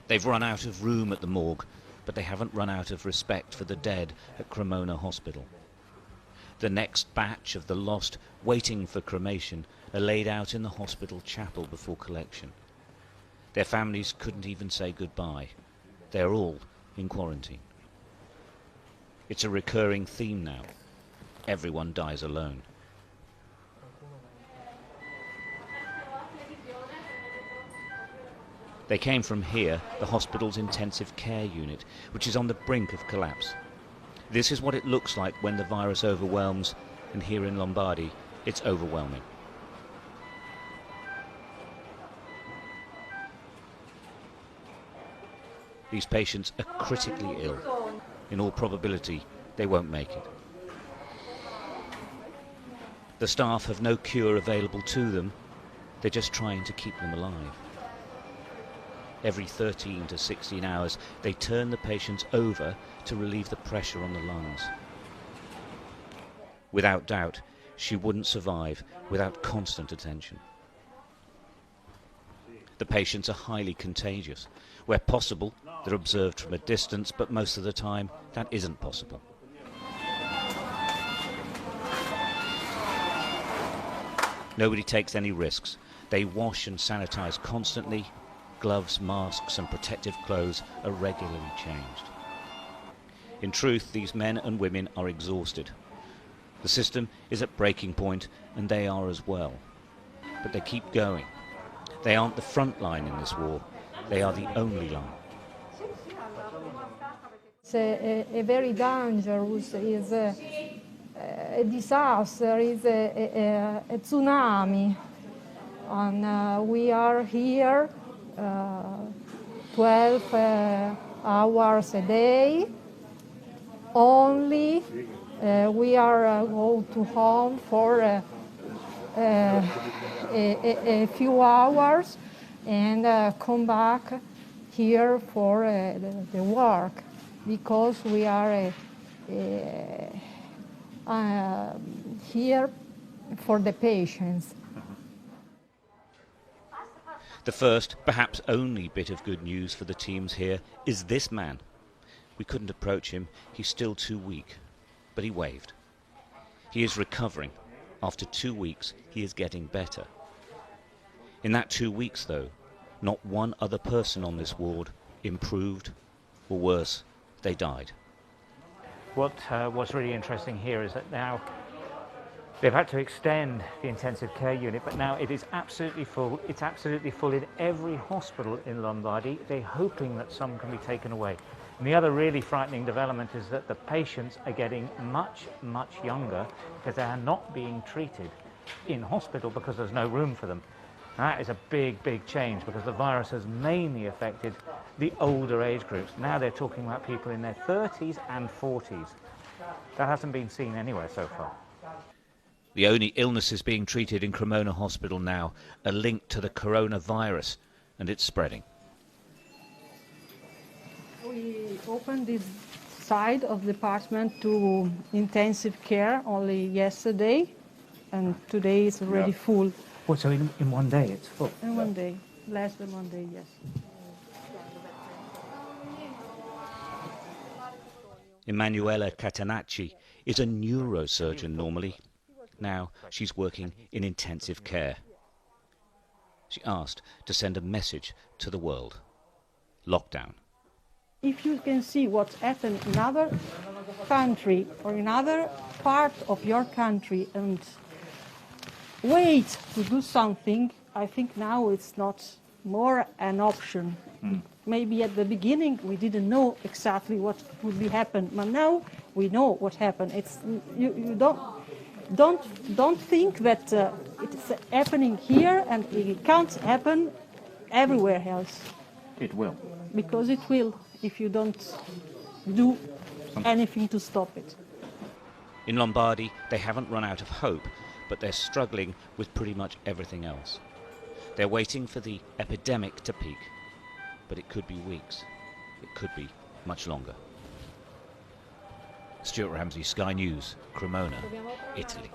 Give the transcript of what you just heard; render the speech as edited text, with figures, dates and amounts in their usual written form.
They've run out of room at the morgue, but they haven't run out of respect for the dead at Cremona Hospital. The next batch of the lost waiting for cremation are laid out in the hospital chapel before collection. Their families couldn't even say goodbye. They're all in quarantine. It's a recurring theme now. Everyone dies alone. They came from here, the hospital's intensive care unit, which is on the brink of collapse. This is what it looks like when the virus overwhelms, and here in Lombardy, it's overwhelming. These patients are critically ill. In all probability, they won't make it. The staff have no cure available to them. They're just trying to keep them alive. Every 13 to 16 hours, they turn the patients over to relieve the pressure on the lungs. Without doubt, she wouldn't survive without constant attention. The patients are highly contagious. Where possible, they're observed from a distance, but most of the time, that isn't possible. Nobody takes any risks. They wash and sanitize constantly. Gloves, masks and protective clothes are regularly changed. In truth, these men and women are exhausted. The system is at breaking point, and they are as well. But they keep going. They aren't the front line in this war. They are the only line. It's a very dangerous, is a disaster, is a tsunami. And we are here 12 hours a day. Only we are go to home for a few hours and come back here for the work, because we are here for the patients. The first, perhaps only bit of good news for the teams here is this man. We couldn't approach him, he's still too weak, but he waved. He is recovering. After 2 weeks, he is getting better. In that 2 weeks, though, not one other person on this ward improved, or worse, they died. What's really interesting here is that now they've had to extend the intensive care unit, but now it is absolutely full. It's absolutely full in every hospital in Lombardy. They're hoping that some can be taken away. And the other really frightening development is that the patients are getting much, much younger because they are not being treated in hospital because there's no room for them. And that is a big, big change, because the virus has mainly affected the older age groups. Now they're talking about people in their 30s and 40s. That hasn't been seen anywhere so far. The only illnesses being treated in Cremona Hospital now are linked to the coronavirus, and it's spreading. We opened this side of the department to intensive care only yesterday, and today it's already full. Well, so in 1 day it's full? In 1 day, less than 1 day, yes. Emanuela Catanacci is a neurosurgeon normally. Now she's working in intensive care. She asked to send a message to the world. Lockdown. If you can see what's happened in other country or in other part of your country and wait to do something, I think now it's not more an option. Maybe at the beginning we didn't know exactly what would be happen, but now we know what happened. It's you don't think that it's happening here and it can't happen everywhere else. It will. Because it will, if you don't do anything to stop it. In Lombardy, they haven't run out of hope, but they're struggling with pretty much everything else. They're waiting for the epidemic to peak, but it could be weeks. It could be much longer. Stuart Ramsey, Sky News, Cremona, Italy.